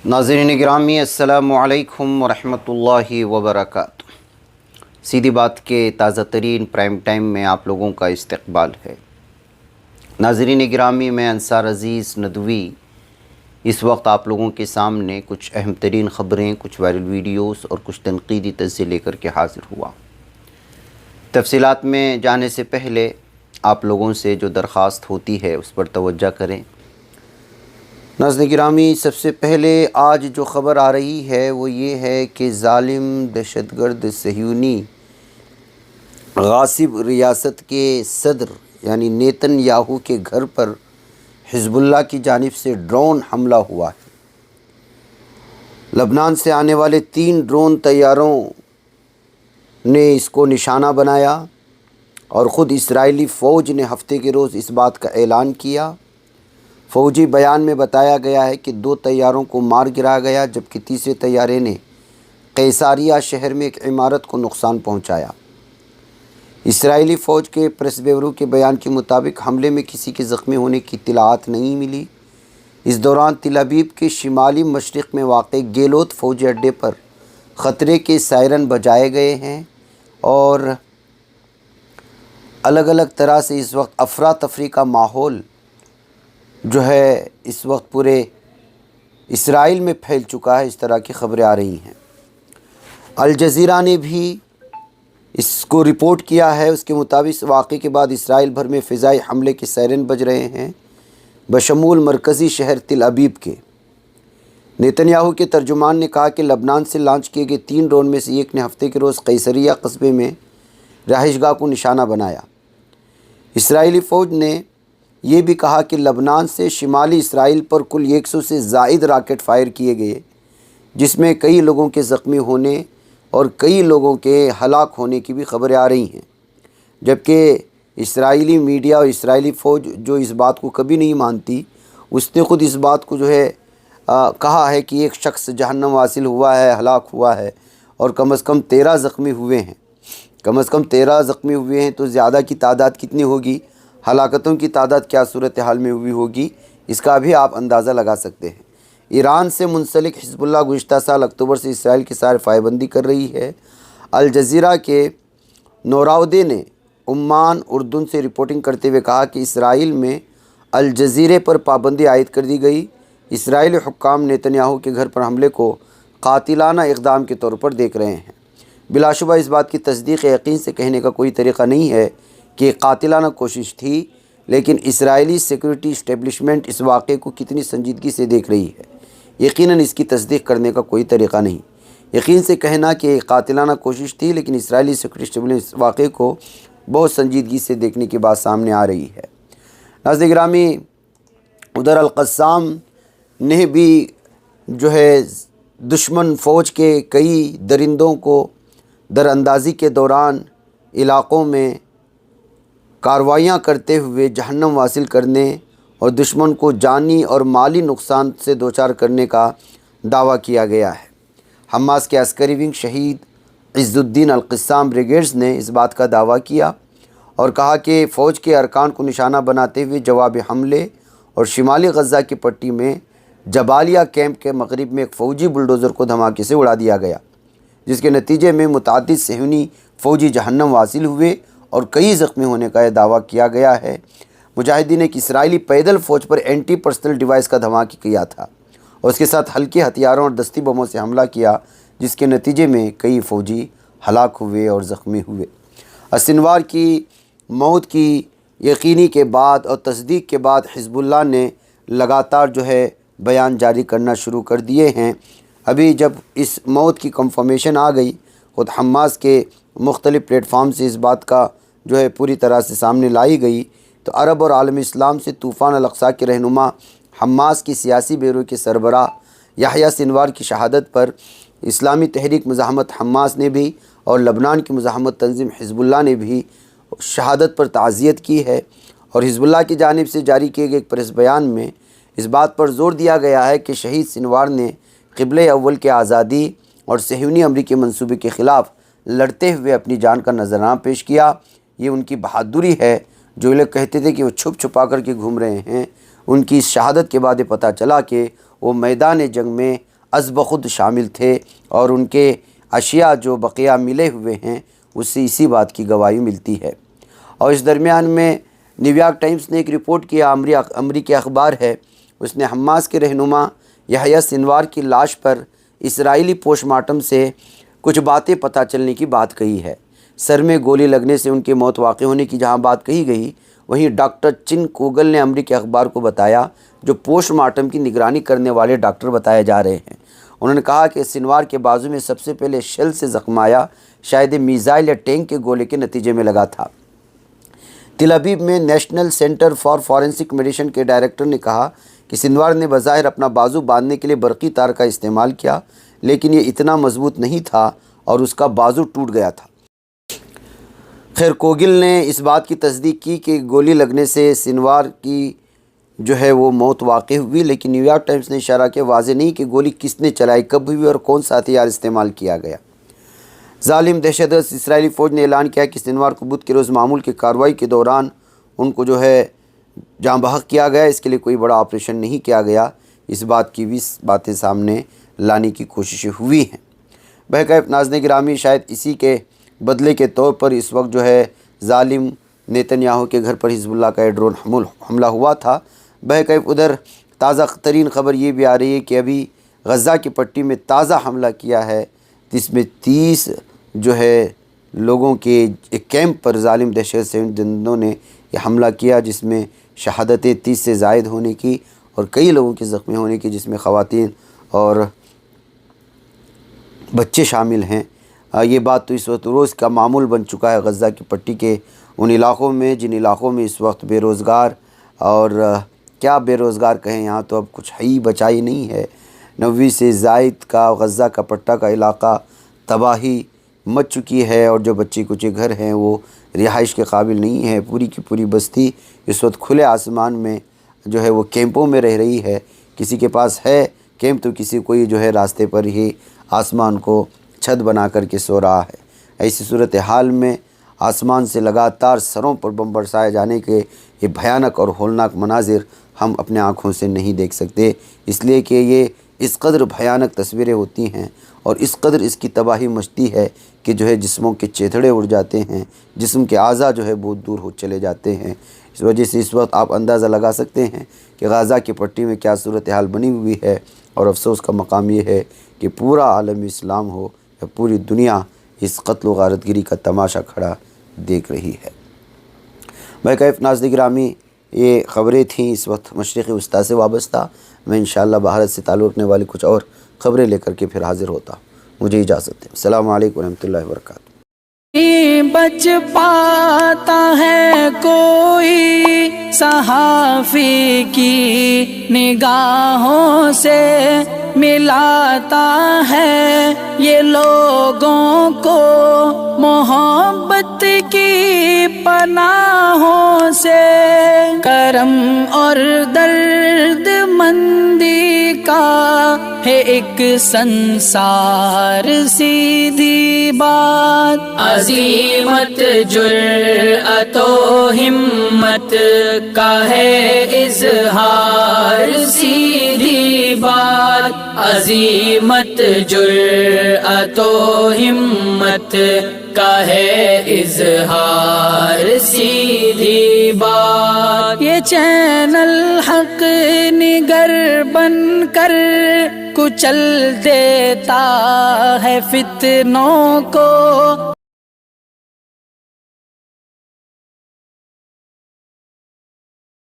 नाज़रीन गिरामी अस्सलामु अलैकुम वरहमतुल्लाहि वबरकातुह। सीधी बात के ताज़ा तरीन प्राइम टाइम में आप लोगों का इस्तकबाल है। नाज़रीन गिरामी, मैं अंसार अज़ीज़ नदवी इस वक्त आप लोगों के सामने कुछ अहम तरीन ख़बरें, कुछ वायरल वीडियोस और कुछ तनक़ीदी तज़्ज़िये लेकर के हाज़िर हुआ। तफ़सीलात में जाने से पहले आप लोगों से जो दरख्वास्त होती है उस पर तवज्जो करें। नाज़रीन गिरामी, सबसे पहले आज जो ख़बर आ रही है वो ये है कि ज़ालिम दहशतगर्द सह्यूनी गासिब रियासत के सदर यानी नेतन्याहू के घर पर हिज़्बुल्लाह की जानिब से ड्रोन हमला हुआ है। लबनान से आने वाले 3 ड्रोन तैयारों ने इसको निशाना बनाया और ख़ुद इस्राएली फ़ौज ने हफ्ते के रोज़ इस बात का ऐलान किया। फ़ौजी बयान में बताया गया है कि 2 तैयारों को मार गिराया गया, जबकि तीसरे तैयारे ने कैसारिया शहर में एक इमारत को नुकसान पहुंचाया। इस्राएली फ़ौज के प्रेस ब्यूरो के बयान के मुताबिक हमले में किसी के ज़ख्मी होने की इत्तलात नहीं मिली। इस दौरान तिल अबीब के शिमाली मशरिक़ में वाक़ गेलोत फ़ौजी अड्डे पर ख़तरे के सायरन बजाए गए हैं और अलग अलग तरह से इस वक्त अफरा तफरी का माहौल जो है इस वक्त पूरे इसराइल में फैल चुका है। इस तरह की ख़बरें आ रही हैं। अल जज़ीरा ने भी इसको रिपोर्ट किया है। उसके मुताबिक वाक़े के बाद इसराइल भर में फ़िज़ाई हमले के सायरन बज रहे हैं, बशमूल मरकज़ी शहर तिल अबीब के। नेतन्याहू के तर्जुमान ने कहा कि लबनान से लॉन्च किए गए 3 ड्रोन में से एक ने हफ्ते के रोज़ कैसरिया कस्बे में रहायशगाह को निशाना बनाया। इसराइली फ़ौज ने ये भी कहा कि लबनान से शिमाली इसराइल पर कुल 100 से ज़ायद राकेट फ़ायर किए गए, जिसमें कई लोगों के ज़ख्मी होने और कई लोगों के हलाक होने की भी ख़बरें आ रही हैं। जबकि इसराइली मीडिया और इसराइली फ़ौज जो इस बात को कभी नहीं मानती, उसने ख़ुद इस बात को जो है कहा है कि एक शख्स जहन्नम वासिल हुआ है, हलाक हुआ है और कम से कम 13 ज़ख्मी हुए हैं। कम से कम 13 ज़ख्मी हुए हैं तो ज़्यादा की तादाद कितनी होगी, हलाकतों की तादाद क्या सूरत हाल में हुई होगी, इसका भी आप अंदाज़ा लगा सकते हैं। ईरान से मुंसलिक हिज़्बुल्लाह गुज़िश्ता साल अक्टूबर से इसराइल के साथ फ़ायबंदी कर रही है। अल जज़ीरा के नौराउदे ने उम्मान उर्दून से रिपोर्टिंग करते हुए कहा कि इसराइल में अल जज़ीरे पर पाबंदी आयद कर दी गई। इसराइली हुक्काम नेतन्याहू के घर पर हमले को कातिलाना इक़दाम के तौर पर देख रहे हैं। बिलाशुबा इस बात की तस्दीक यकीन से कहने का कोई तरीक़ा नहीं है कि कातिलाना कोशिश थी, लेकिन इसराइली सिक्योरिटी इस्टेब्लिशमेंट इस वाक़े को कितनी संजीदगी से देख रही है, यकीनन इसकी तस्दीक करने का कोई तरीक़ा नहीं। यकीन से कहना कि कातिलाना कोशिश थी, लेकिन इसराइली सिक्योरिटी इस्टेब्लिशमेंट इस वाक़े को बहुत संजीदगी से देखने की बात सामने आ रही है। नाज़रीन गिरामी, उधर अल-क़स्साम ने भी जो है दुश्मन फ़ौज के कई दरिंदों को दरअंदाज़ी के दौरान इलाक़ों में कार्रवाइयाँ करते हुए जहन्नम वासिल करने और दुश्मन को जानी और माली नुकसान से दोचार करने का दावा किया गया है। हमास के अस्करी विंग शहीद इज़्ज़ुद्दीन अल-क़स्साम ब्रिगेड्स ने इस बात का दावा किया और कहा कि फ़ौज के अरकान को निशाना बनाते हुए जवाबी हमले और शिमाली गज़ा की पट्टी में जबालिया कैंप के मग़रिब में एक फ़ौजी बुलडोज़र को धमाके से उड़ा दिया गया, जिसके नतीजे में मुतअद्दिद सह्यूनी फ़ौजी जहन्नम वासिल हुए और कई ज़ख्मी होने का यह दावा किया गया है। मुजाहिदीन ने एक इसराइली पैदल फ़ौज पर एंटी पर्सनल डिवाइस का धमाका किया था और उसके साथ हल्के हथियारों और दस्ती बमों से हमला किया, जिसके नतीजे में कई फ़ौजी हलाक हुए और ज़ख्मी हुए। सिनवार की मौत की यकीनी के बाद और तस्दीक के बाद हिज़्बुल्लाह ने लगातार जो है बयान जारी करना शुरू कर दिए हैं। अभी जब इस मौत की कंफर्मेशन आ गई, ख़ुद हमास के मुख्तलिफ़ प्लेटफार्म से इस बात का जो है पूरी तरह से सामने लाई गई, तो अरब और आलम इस्लाम से तूफ़ान अल-अक़सा के रहनुमा हमास की सियासी ब्यूरो के सरबराह याह्या सिनवार की शहादत पर इस्लामी तहरीक मुज़ाहमत हमास ने भी और लबनान की मुज़ाहमत तंज़ीम हिज़्बुल्लाह ने भी शहादत पर ताज़ियत की है। और हिज़्बुल्लाह की जानिब से जारी किए गए एक प्रेस बयान में इस बात पर ज़ोर दिया गया है कि शहीद सिनवार ने क़िबले अव्वल के आज़ादी और सह्यूनी अमरीकी मंसूबे के ख़िलाफ़ लड़ते हुए अपनी जान का नजराना पेश किया। ये उनकी बहादुरी है। जो लोग कहते थे कि वो छुप छुपा कर के घूम रहे हैं, उनकी इस शहादत के बाद पता चला कि वो मैदान जंग में از بخود شامل تھے، اور ان کے اشیاء جو بقیہ ملے ہوئے ہیں اس سے اسی بات کی گواہی ملتی ہے۔ اور اس درمیان میں نیو یارک ٹائمز نے ایک رپورٹ کیا، امریکی اخبار ہے، اس نے حماس کے رہنما یحییٰ سنوار کی لاش پر اسرائیلی پوسٹ مارٹم سے کچھ باتیں پتہ چلنے کی بات کہی ہے۔ سر میں گولی لگنے سے ان کی موت واقع ہونے کی جہاں بات کہی گئی، وہیں ڈاکٹر چن کوگل نے امریکی اخبار کو بتایا، جو پوسٹ مارٹم کی نگرانی کرنے والے ڈاکٹر بتائے جا رہے ہیں۔ انہوں نے کہا کہ سنوار کے بازو میں سب سے پہلے شیل سے زخم آیا، شاید میزائل یا ٹینک کے گولے کے نتیجے میں لگا تھا۔ تل ابیب میں national centre for forensic medicine کے ڈائریکٹر نے کہا کہ سنوار نے بظاہر اپنا بازو باندھنے کے لیے برقی تار کا استعمال کیا، لیکن یہ اتنا مضبوط نہیں تھا اور اس کا بازو ٹوٹ گیا تھا۔ خیر، کوگل نے اس بات کی تصدیق کی کہ گولی لگنے سے سنوار کی جو ہے وہ موت واقع ہوئی، لیکن نیو یارک ٹائمز نے اشارہ کیا واضح نہیں کہ گولی کس نے چلائی، کب ہوئی اور کون سا ہتھیار استعمال کیا گیا۔ ظالم دہشت گرد اسرائیلی فوج نے اعلان کیا کہ سنوار کو بدھ کے روز معمول کی کارروائی کے دوران ان کو جو ہے جاں بحق کیا گیا، اس کے لیے کوئی بڑا آپریشن نہیں کیا گیا۔ اس بات کی بھی باتیں سامنے لانے کی کوششیں ہوئی ہیں۔ بہرکیف ناظرین گرامی، شاید اسی کے بدلے کے طور پر اس وقت جو ہے ظالم نیتن یاہو کے گھر پر حزب اللہ کا ڈرون حملہ ہوا تھا۔ بہرکیف ادھر تازہ ترین خبر یہ بھی آ رہی ہے کہ ابھی غزہ کی پٹی میں تازہ حملہ کیا ہے، جس میں 30 جو ہے لوگوں کے ایک کیمپ پر ظالم دہشت گردوں نے یہ حملہ کیا، جس میں شہادتیں 30 سے زائد ہونے کی اور کئی لوگوں کے زخمی ہونے کی، جس میں خواتین اور بچے شامل ہیں۔ یہ بات تو اس وقت روز کا معمول بن چکا ہے غزہ کی پٹی کے ان علاقوں میں، جن علاقوں میں اس وقت بے روزگار اور کیا بے روزگار کہیں، یہاں تو اب کچھ ہی بچا ہی نہیں ہے۔ 90 سے زائد کا غزہ کا پٹا کا علاقہ تباہی مچ چکی ہے، اور جو بچے کچے گھر ہیں وہ رہائش کے قابل نہیں ہے۔ پوری کی پوری بستی اس وقت کھلے آسمان میں جو ہے وہ کیمپوں میں رہ رہی ہے۔ کسی کے پاس ہے کیمپ تو کسی کوئی جو ہے راستے پر ہی آسمان کو چھت بنا کر کے سو رہا ہے۔ ایسی صورتحال میں آسمان سے لگاتار سروں پر بم برسائے جانے کے یہ بھیانک اور ہولناک مناظر ہم اپنے آنکھوں سے نہیں دیکھ سکتے، اس لیے کہ یہ اس قدر بھیانک تصویریں ہوتی ہیں اور اس قدر اس کی تباہی مچتی ہے کہ جو ہے جسموں کے چیتھڑے اڑ جاتے ہیں، جسم کے اعضاء جو ہے بہت دور ہو چلے جاتے ہیں۔ اس وجہ سے اس وقت آپ اندازہ لگا سکتے ہیں کہ غزہ کی پٹی میں کیا صورتحال بنی ہوئی ہے، اور افسوس کا مقام یہ ہے کہ پورا عالم اسلام ہو یا پوری دنیا اس قتل و غارت گری کا تماشا کھڑا دیکھ رہی ہے۔ بہرکیف ناظرین گرامی، یہ خبریں تھیں اس وقت مشرق وسطیٰ سے وابستہ۔ میں انشاءاللہ بھارت سے تعلق رکھنے والی کچھ اور خبریں لے کر کے پھر حاضر ہوتا ہوں۔ مجھے اجازت دیں۔ السلام علیکم ورحمۃ اللہ وبرکاتہ۔ بچ پاتا ہے کوئی صحافی کی نگاہوں سے، ملاتا ہے یہ لوگوں کو محبت کی پناہوں سے، کرم اور درد مندی کا ہے ایک سنسار، سیدھی بات عظیمت جرأت و ہمت کا ہے اظہار، سیدھی بات عظیمت جرأت و ہمت کا ہے اظہار، سیدھی بات۔ یہ چینل حق نگر بن کر کچل دیتا ہے فتنوں کو،